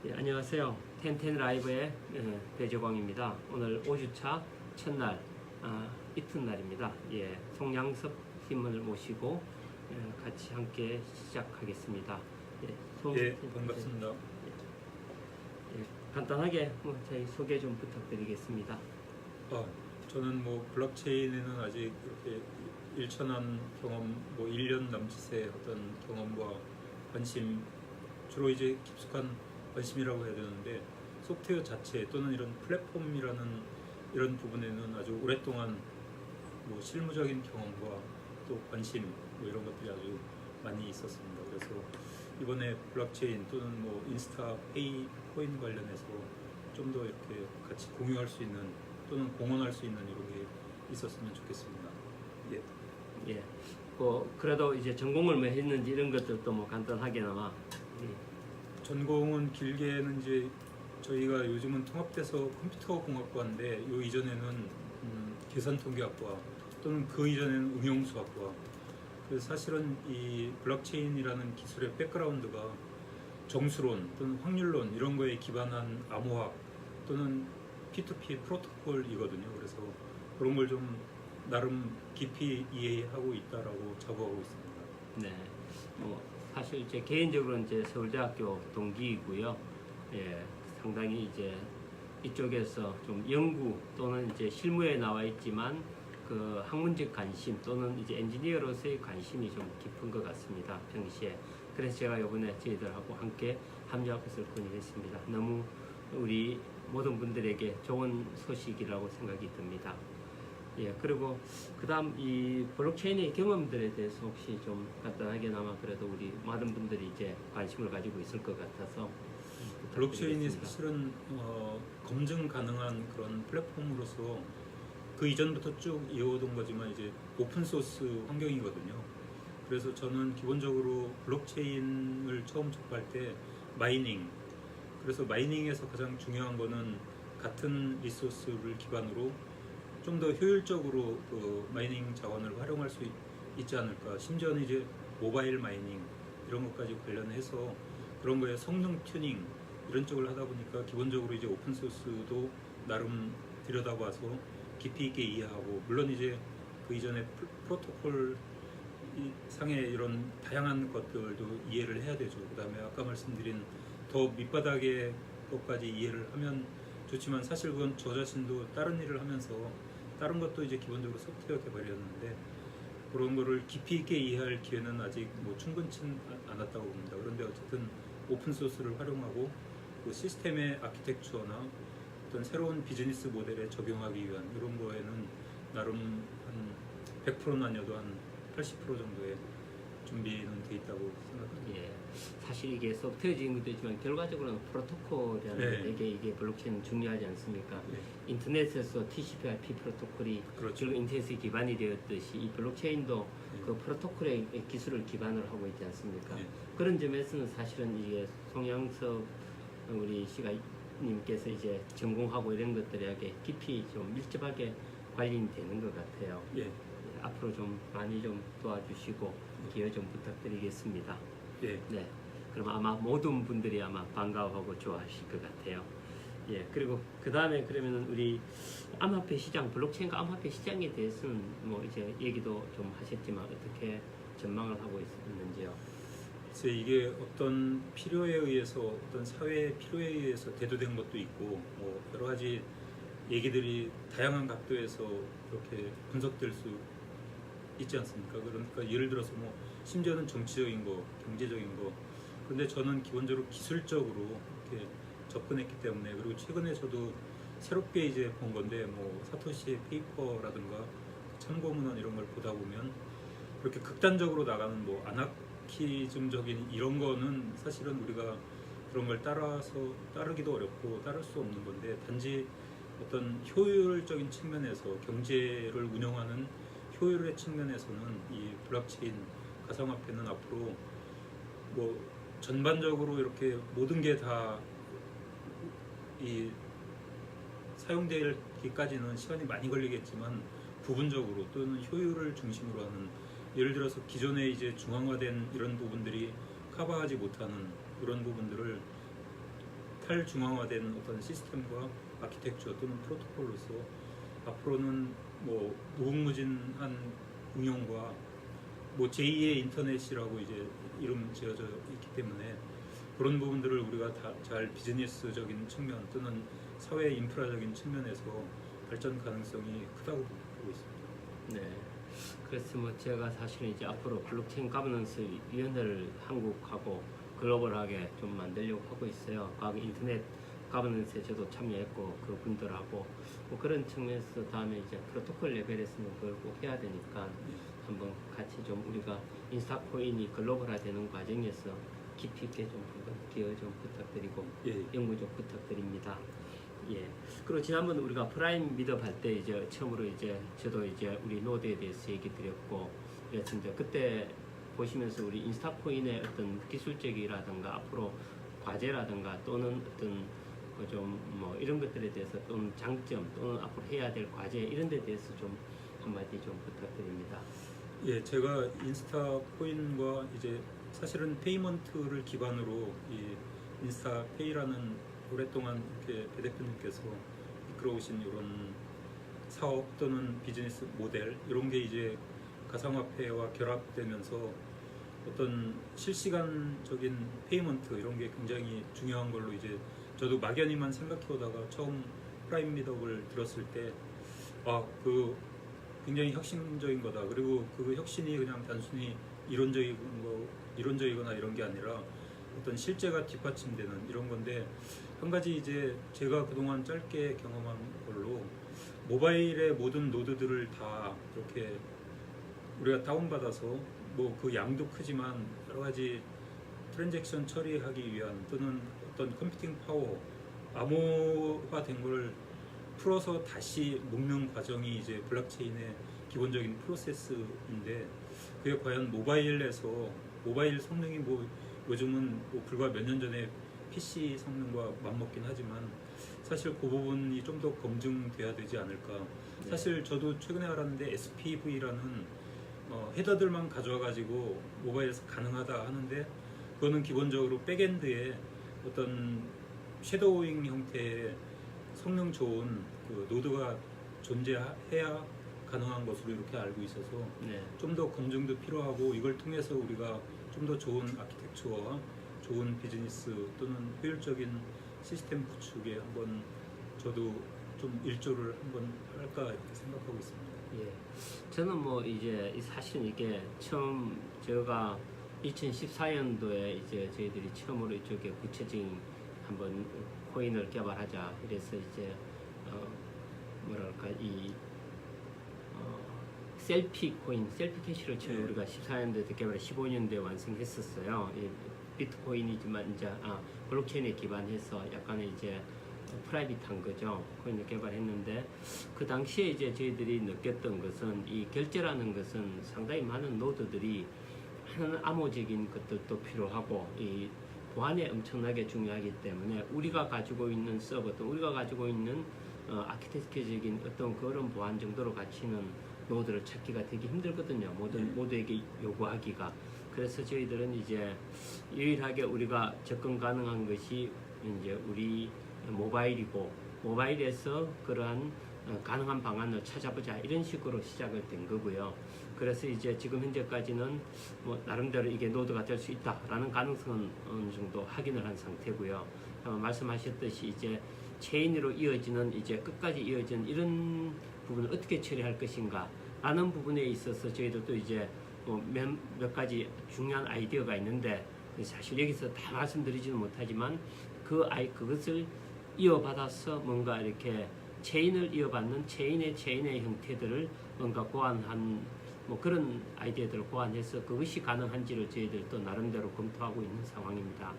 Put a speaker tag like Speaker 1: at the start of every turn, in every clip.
Speaker 1: 안녕하세요. 텐텐 라이브의 배재광입니다. 오늘 5주차 첫날 이튿날입니다. 송양섭 팀을 모시고 같이 함께 시작하겠습니다.
Speaker 2: 반갑습니다.
Speaker 1: 간단하게 저희 소개 좀 부탁드리겠습니다.
Speaker 2: 저는 블록체인에는 아직 이렇게 일천한 경험, 1년 남짓의 어떤 경험과 관심, 주로 이제 깊숙한 관심이라고 해야 되는데, 소프트웨어 자체 또는 이런 플랫폼이라는 이런 부분에는 아주 오랫동안 실무적인 경험과 또 관심 이런 것들이 아주 많이 있었습니다. 그래서 이번에 블록체인 또는 인스타 페이 코인 관련해서 좀 더 이렇게 같이 공유할 수 있는 또는 공헌할 수 있는 이런 게 있었으면 좋겠습니다.
Speaker 1: 그래도 이제 전공을 뭐 했는지 이런 것들도 간단하게나마.
Speaker 2: 전공은 길게는 이제 저희가 요즘은 통합돼서 컴퓨터공학과인데, 요 이전에는 계산통계학과 또는 그 이전에는 응용수학과. 그래서 사실은 이 블록체인이라는 기술의 백그라운드가 정수론 또는 확률론 이런 거에 기반한 암호학 또는 P2P 프로토콜이거든요. 그래서 그런 걸 좀 나름 깊이 이해하고 있다라고 자부하고 있습니다.
Speaker 1: 네. 사실 제 개인적으로는 이제 서울대학교 동기이고요. 상당히 이제 이쪽에서 좀 연구 또는 이제 실무에 나와 있지만 그 학문적 관심 또는 이제 엔지니어로서의 관심이 좀 깊은 것 같습니다, 평시에. 그래서 제가 이번에 저희들하고 함께 합류할 것을 권유했습니다. 너무 우리 모든 분들에게 좋은 소식이라고 생각이 듭니다. 그리고 그 다음 이 블록체인의 경험들에 대해서 혹시 좀 간단하게나마 그래도 우리 많은 분들이 이제 관심을 가지고 있을 것 같아서.
Speaker 2: 블록체인이 사실은 검증 가능한 그런 플랫폼으로서 그 이전부터 쭉 이어오던 거지만 이제 오픈소스 환경이거든요. 그래서 저는 기본적으로 블록체인을 처음 접할 때 마이닝, 그래서 마이닝에서 가장 중요한 거는 같은 리소스를 기반으로 좀 더 효율적으로 그 마이닝 자원을 활용할 수 있지 않을까. 심지어는 이제 모바일 마이닝 이런 것까지 관련해서 그런 거에 성능 튜닝 이런 쪽을 하다 보니까 기본적으로 이제 오픈소스도 나름 들여다봐서 깊이 있게 이해하고, 물론 이제 그 이전에 프로토콜 상의 이런 다양한 것들도 이해를 해야 되죠. 그 다음에 아까 말씀드린 더 밑바닥의 것까지 이해를 하면 좋지만, 사실 그건 저 자신도 다른 일을 하면서 다른 것도 이제 기본적으로 소프트웨어 개발이었는데 그런 거를 깊이 있게 이해할 기회는 아직 충분치 않았다고 봅니다. 그런데 어쨌든 오픈소스를 활용하고 그 시스템의 아키텍처나 어떤 새로운 비즈니스 모델에 적용하기 위한 이런 거에는 나름 한 100%는 아니어도 한 80% 정도의 준비는 돼 있다고 생각합니다.
Speaker 1: 사실 이게 소프트웨어적인 것도 있지만 결과적으로는 프로토콜이라는 게 되게 이게 블록체인 중요하지 않습니까? 인터넷에서 TCP/IP 프로토콜이
Speaker 2: 그렇죠.
Speaker 1: 인터넷에 기반이 되었듯이 이 블록체인도 그 프로토콜의 기술을 기반으로 하고 있지 않습니까? 그런 점에서는 사실은 이게 송양섭 우리 시가님께서 이제 전공하고 이런 것들에게 깊이 좀 밀접하게 관련되는 것 같아요. 앞으로 좀 많이 좀 도와주시고 기회 좀 부탁드리겠습니다. 그럼 아마 모든 분들이 아마 반가워하고 좋아하실 것 같아요. 그리고 그 다음에 그러면은 우리 암호화폐 시장, 블록체인과 암호화폐 시장에 대해서는 이제 얘기도 좀 하셨지만 어떻게 전망을 하고 있는지요?
Speaker 2: 그래서 이게 어떤 필요에 의해서, 어떤 사회의 필요에 의해서 대두된 것도 있고, 여러 가지 얘기들이 다양한 각도에서 이렇게 분석될 수 있지 않습니까? 그러니까 예를 들어서 심지어는 정치적인 거, 경제적인 거. 그런데 저는 기본적으로 기술적으로 이렇게 접근했기 때문에, 그리고 최근에 저도 새롭게 이제 본 건데 사토시의 페이퍼라든가 참고문헌 이런 걸 보다 보면 그렇게 극단적으로 나가는 아나키즘적인 이런 거는 사실은 우리가 그런 걸 따르기도 어렵고 따를 수 없는 건데, 단지 어떤 효율적인 측면에서 경제를 운영하는 효율의 측면에서는 이 블록체인 가상화폐는 앞으로 전반적으로 이렇게 모든 게 다 이 사용되기까지는 시간이 많이 걸리겠지만, 부분적으로 또는 효율을 중심으로 하는, 예를 들어서 기존에 이제 중앙화된 이런 부분들이 커버하지 못하는 그런 부분들을 탈중앙화된 어떤 시스템과 아키텍처 또는 프로토콜로서 앞으로는 뭐 무궁무진한 응용과 뭐 제2의 인터넷이라고 이제 이름 지어져 있기 때문에 그런 부분들을 우리가 다 잘 비즈니스적인 측면 또는 사회 인프라적인 측면에서 발전 가능성이 크다고 보고 있습니다.
Speaker 1: 네. 그래서 뭐 제가 사실은 이제 앞으로 블록체인 가버넌스 위원회를 한국하고 글로벌하게 좀 만들려고 하고 있어요. 과거 인터넷 가버넌스에 저도 참여했고 그 분들하고 뭐 그런 측면에서 다음에 이제 프로토콜 레벨에서는 그걸 꼭 해야 되니까 한번 같이 좀 우리가 인스타코인이 글로벌화되는 과정에서 깊이 있게 좀 한번 기여 좀 부탁드리고
Speaker 2: 예.
Speaker 1: 연구 좀 부탁드립니다. 예. 그리고 지난번 우리가 프라임 미드업 할 때 이제 처음으로 이제 저도 이제 우리 노드에 대해서 얘기 드렸고 그랬는데 그때 보시면서 우리 인스타코인의 어떤 기술적이라든가 앞으로 과제라든가 또는 어떤 좀 뭐 이런 것들에 대해서 또는 장점 또는 앞으로 해야 될 과제 이런 데 대해서 좀 한마디 좀 부탁드립니다.
Speaker 2: 예, 제가 인스타코인과 이제 사실은 페이먼트를 기반으로 이 인스타페이라는 오랫동안 이렇게 배 대표님께서 이끌어오신 이런 사업 또는 비즈니스 모델 이런 게 이제 가상화폐와 결합되면서 어떤 실시간적인 페이먼트 이런 게 굉장히 중요한 걸로 이제 저도 막연히만 생각해오다가 처음 프라임 미덕을 들었을 때 그 굉장히 혁신적인 거다. 그리고 그 혁신이 그냥 단순히 이론적이거나 이런 게 아니라 어떤 실제가 뒷받침되는 이런 건데 한 가지 이제 제가 그동안 짧게 경험한 걸로 모바일의 모든 노드들을 다 이렇게 우리가 다운받아서 뭐 그 양도 크지만 여러 가지 트랜잭션 처리하기 위한 또는 어떤 컴퓨팅 파워 암호화 된 걸 풀어서 다시 묶는 과정이 이제 블록체인의 기본적인 프로세스인데 그게 과연 모바일에서 모바일 성능이 뭐 요즘은 뭐 불과 몇 년 전에 PC 성능과 맞먹긴 하지만 사실 그 부분이 좀 더 검증돼야 되지 않을까.
Speaker 1: 네.
Speaker 2: 사실 저도 최근에 알았는데 SPV라는 헤더들만 가져와가지고 모바일에서 가능하다 하는데 그거는 기본적으로 백엔드에 어떤 섀도우잉 형태의 성능 좋은 그 노드가 존재해야 가능한 것으로 이렇게 알고 있어서
Speaker 1: 네.
Speaker 2: 좀 더 검증도 필요하고 이걸 통해서 우리가 좀 더 좋은 아키텍처와 좋은 비즈니스 또는 효율적인 시스템 구축에 한번 저도 좀 일조를 한번 할까 이렇게 생각하고 있습니다.
Speaker 1: 예. 저는 뭐 이제 사실은 이게 처음 제가 2014년도에 이제 저희들이 처음으로 이쪽에 구체적인 한번 코인을 개발하자 이래서 이제 뭐랄까 이 셀피 코인, 셀피 캐시를 처음 우리가 14년도에 개발해 15년도에 완성했었어요. 이 비트코인이지만 이제 블록체인에 기반해서 약간의 이제 프라이빗한 거죠. 코인을 개발했는데 그 당시에 이제 저희들이 느꼈던 것은 이 결제라는 것은 상당히 많은 노드들이 하는 암호적인 것들도 필요하고 이 보안에 엄청나게 중요하기 때문에 우리가 가지고 있는 서버 또 우리가 가지고 있는 아키텍처적인 어떤 그런 보안 정도로 갖추는 노드를 찾기가 되게 힘들거든요. 모두에게 요구하기가. 그래서 저희들은 이제 유일하게 우리가 접근 가능한 것이 이제 우리 모바일이고 모바일에서 그러한 가능한 방안을 찾아보자 이런 식으로 시작을 된 거고요. 그래서 이제 지금 현재까지는 뭐 나름대로 이게 노드가 될 수 있다라는 가능성은 어느 정도 확인을 한 상태고요. 말씀하셨듯이 이제 체인으로 이어지는 이제 끝까지 이어지는 이런 부분을 어떻게 처리할 것인가 라는 부분에 있어서 저희들도 이제 몇 가지 중요한 아이디어가 있는데 사실 여기서 다 말씀드리지는 못하지만 그것을 이어받아서 뭔가 이렇게 체인을 이어받는 체인의 형태들을 뭔가 고안한 뭐 그런 아이디어들을 고안해서 그것이 가능한지를 저희들도 나름대로 검토하고 있는 상황입니다.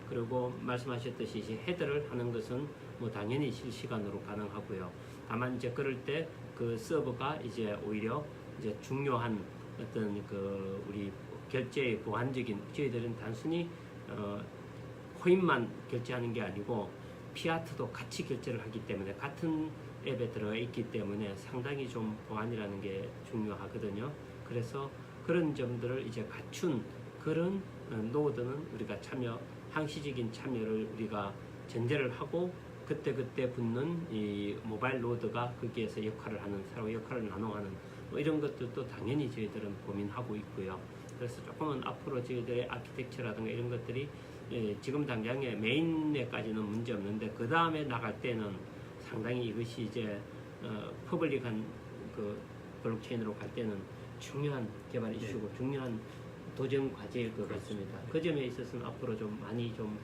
Speaker 1: 그리고 말씀하셨듯이 이제 헤더를 하는 것은 뭐 당연히 실시간으로 가능하고요. 다만 이제 그럴 때 그 서버가 이제 오히려 이제 중요한 어떤 그 우리 결제의 보안적인 저희들은 단순히 코인만 결제하는 게 아니고 피아트도 같이 결제를 하기 때문에 같은 앱에 들어가 있기 때문에 상당히 좀 보안이라는 게 중요하거든요. 그래서 그런 점들을 이제 갖춘 그런 노드는 우리가 항시적인 참여를 우리가 전제를 하고 그때 붙는 이 모바일 노드가 거기에서 역할을 하는 서로 역할을 나눠가는 뭐 이런 것들도 당연히 저희들은 고민하고 있고요. 그래서 조금은 앞으로 저희들의 아키텍처라든가 이런 것들이 지금 당장에 메인에까지는 문제 없는데 그 다음에 나갈 때는 상당히 이것이 이제 퍼블릭한 그 블록체인으로 갈 때는 중요한 개발 이슈고 중요한 도전 과제일 것 같습니다. 그 점에 있어서는 앞으로 좀 많이 좀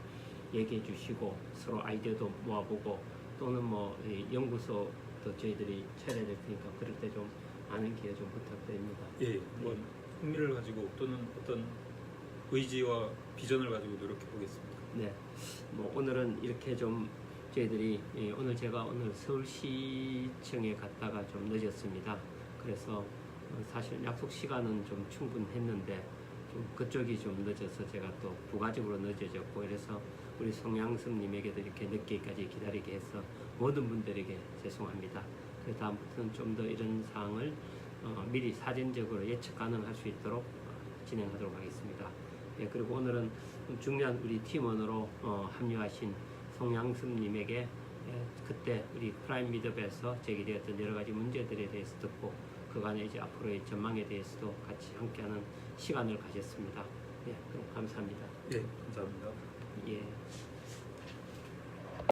Speaker 1: 얘기해 주시고 서로 아이디어도 모아보고 또는 뭐 연구소도 저희들이 차려야 될 테니까 그럴 때 좀 많은 기회 좀 부탁드립니다.
Speaker 2: 예, 뭐 흥미를 가지고 또는 어떤 의지와 비전을 가지고 노력해 보겠습니다.
Speaker 1: 네, 뭐 오늘은 이렇게 좀 저희들이 오늘 제가 오늘 서울시청에 갔다가 좀 늦었습니다. 그래서 사실 약속 시간은 좀 충분했는데 좀 그쪽이 좀 늦어서 제가 또 부가적으로 늦어졌고 이래서 우리 송양섭님에게도 이렇게 늦게까지 기다리게 해서 모든 분들에게 죄송합니다. 그 다음부터는 좀 더 이런 사항을 미리 사전적으로 예측 가능할 수 있도록 진행하도록 하겠습니다. 예, 그리고 오늘은 중요한 우리 팀원으로 합류하신 송양섭님에게 그때 우리 프라임 미드업에서 제기되었던 여러 가지 문제들에 대해서 듣고 그간의 이제 앞으로의 전망에 대해서도 같이 함께하는 시간을 가졌습니다. 예, 그럼 감사합니다.
Speaker 2: 예, 감사합니다.
Speaker 1: 예.